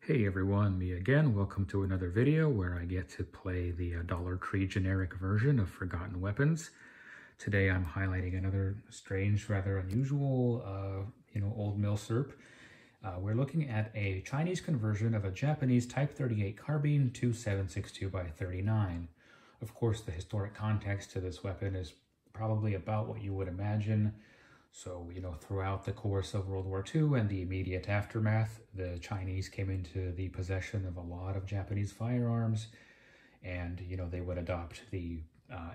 Hey everyone, me again. Welcome to another video where I get to play the Dollar Tree generic version of Forgotten Weapons. Today I'm highlighting another strange, rather unusual, old milsurp. We're looking at a Chinese conversion of a Japanese Type 38 carbine to 7.62x39. Of course, the historic context to this weapon is probably about what you would imagine. So, throughout the course of World War II and the immediate aftermath, the Chinese came into the possession of a lot of Japanese firearms, and, they would adopt the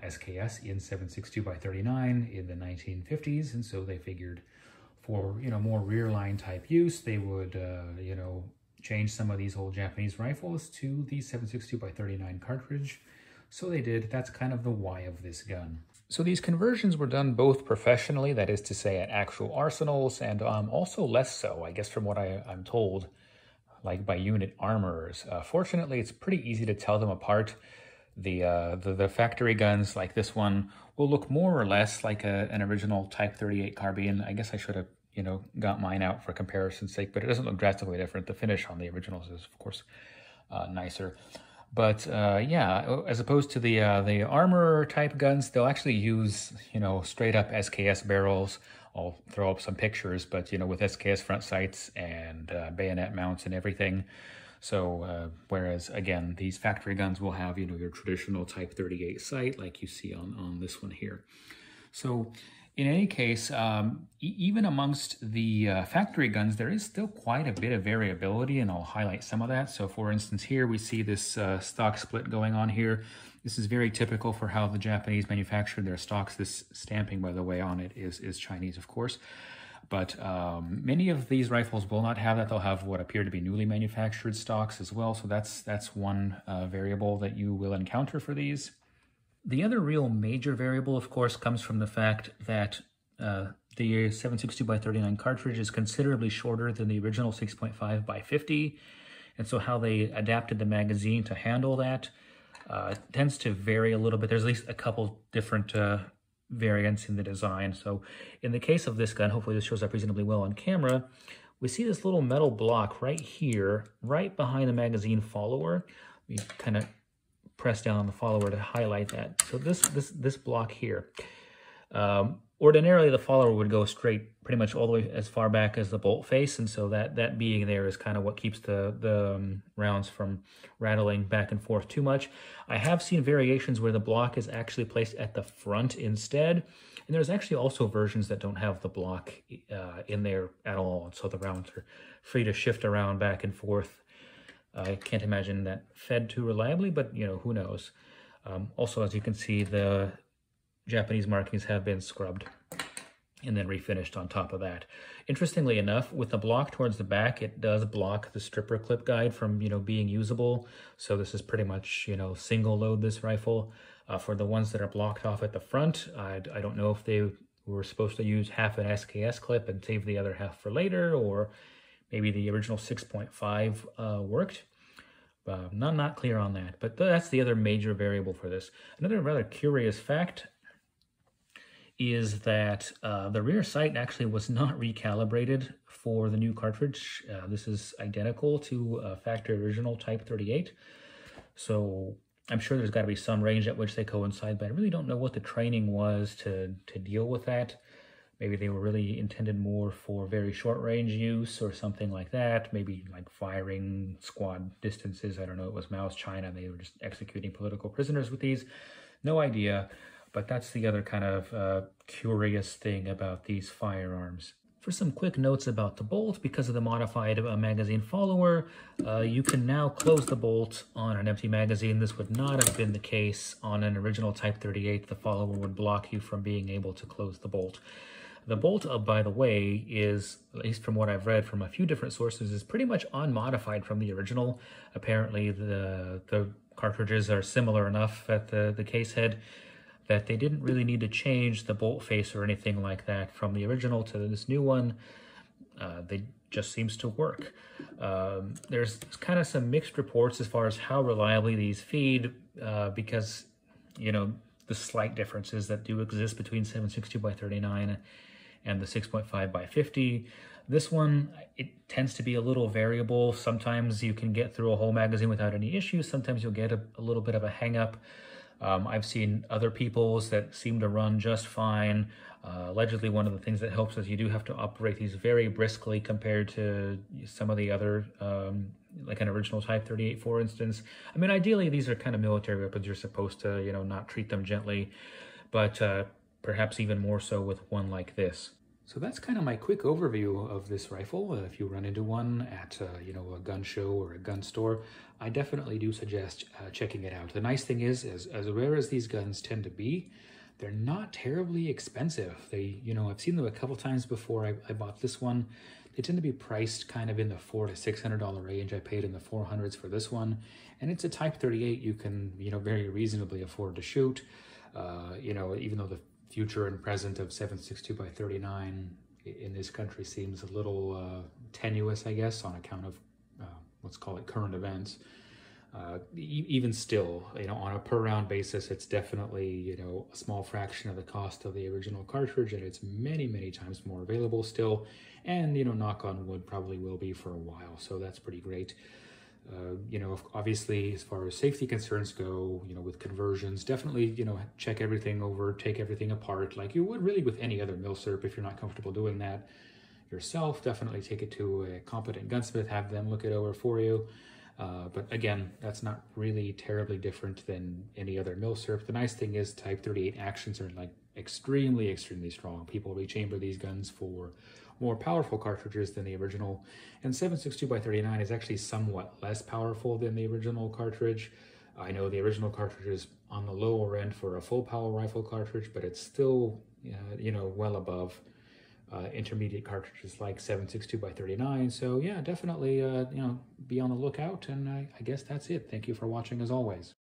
SKS in 7.62x39 in the 1950s, and so they figured for, more rear line type use, they would, change some of these old Japanese rifles to the 7.62x39 cartridge. So they did. That's kind of the why of this gun. So these conversions were done both professionally, that is to say at actual arsenals, and also less so, I guess from what I'm told, like by unit armorers. Fortunately, it's pretty easy to tell them apart. The factory guns like this one will look more or less like an original Type 38 carbine. I guess I should have, got mine out for comparison's sake, but it doesn't look drastically different. The finish on the originals is, of course, nicer. But yeah, as opposed to the armor type guns, they'll actually use, straight up SKS barrels. I'll throw up some pictures, but, with SKS front sights and bayonet mounts and everything. So whereas, again, these factory guns will have, your traditional Type 38 sight like you see on this one here. So in any case, even amongst the factory guns, there is still quite a bit of variability, and I'll highlight some of that. So for instance, here we see this stock split going on here. This is very typical for how the Japanese manufacture their stocks. This stamping, by the way, on it is Chinese, of course. But many of these rifles will not have that. They'll have what appear to be newly manufactured stocks as well. So that's one variable that you will encounter for these. The other real major variable, of course, comes from the fact that the 7.62x39 cartridge is considerably shorter than the original 6.5x50, and so how they adapted the magazine to handle that tends to vary a little bit. There's at least a couple different variants in the design. So in the case of this gun, hopefully this shows up reasonably well on camera, we see this little metal block right here, right behind the magazine follower. We kind of press down on the follower to highlight that. So this block here, ordinarily the follower would go straight pretty much all the way as far back as the bolt face, and so that being there is kind of what keeps the rounds from rattling back and forth too much. I have seen variations where the block is actually placed at the front instead, and there's actually also versions that don't have the block in there at all, and so the rounds are free to shift around back and forth. I can't imagine that fed too reliably, but, who knows. Also, as you can see, the Japanese markings have been scrubbed and then refinished on top of that. Interestingly enough, with the block towards the back, it does block the stripper clip guide from, being usable. So this is pretty much, single load this rifle. For the ones that are blocked off at the front, I don't know if they were supposed to use half an SKS clip and save the other half for later, or maybe the original 6.5 worked. Not clear on that, but that's the other major variable for this. Another rather curious fact is that the rear sight actually was not recalibrated for the new cartridge. This is identical to a factory original Type 38. So I'm sure there's got to be some range at which they coincide, but I really don't know what the training was to deal with that. Maybe they were really intended more for very short range use or something like that. Maybe like firing squad distances. I don't know. It was Mao's China. They were just executing political prisoners with these. No idea. But that's the other kind of curious thing about these firearms. For some quick notes about the bolt, because of the modified magazine follower, you can now close the bolt on an empty magazine. This would not have been the case on an original Type 38. The follower would block you from being able to close the bolt. The bolt, by the way, is, at least from what I've read from a few different sources, is pretty much unmodified from the original. Apparently, the cartridges are similar enough at the case head that they didn't really need to change the bolt face or anything like that from the original to this new one. They just seems to work. There's kind of some mixed reports as far as how reliably these feed, because, the slight differences that do exist between 7.62x39 and the 6.5 by 50. This one, it tends to be a little variable. Sometimes you can get through a whole magazine without any issues. Sometimes you'll get a little bit of a hang up. I've seen other people's that seem to run just fine. Allegedly, one of the things that helps is you do have to operate these very briskly compared to some of the other, like an original Type 38, for instance. I mean, ideally, these are kind of military weapons. You're supposed to, you know, not treat them gently, but perhaps even more so with one like this. So that's kind of my quick overview of this rifle. If you run into one at, you know, a gun show or a gun store, I definitely do suggest checking it out. The nice thing is, as rare as these guns tend to be, they're not terribly expensive. They, you know, I've seen them a couple times before I bought this one. They tend to be priced kind of in the $400 to $600 range. I paid in the 400s for this one, and it's a Type 38 you can, you know, very reasonably afford to shoot. You know, even though the future and present of 7.62 by 39 in this country seems a little tenuous, I guess, on account of let's call it current events. Even still, you know, on a per round basis, it's definitely, you know, a small fraction of the cost of the original cartridge, and it's many, many times more available still. And, you know, knock on wood, probably will be for a while. So that's pretty great. You know, obviously, as far as safety concerns go, you know, with conversions, definitely, you know, check everything over, take everything apart like you would really with any other milsurp. If you're not comfortable doing that yourself, definitely take it to a competent gunsmith, have them look it over for you. But again, that's not really terribly different than any other milsurp. The nice thing is Type 38 actions are like extremely, extremely strong. People rechamber these guns for more powerful cartridges than the original, and 7.62 by 39 is actually somewhat less powerful than the original cartridge. I know the original cartridge is on the lower end for a full power rifle cartridge, but it's still, you know, well above intermediate cartridges like 7.62 by 39. So yeah, definitely, you know, be on the lookout, and I guess that's it. Thank you for watching as always.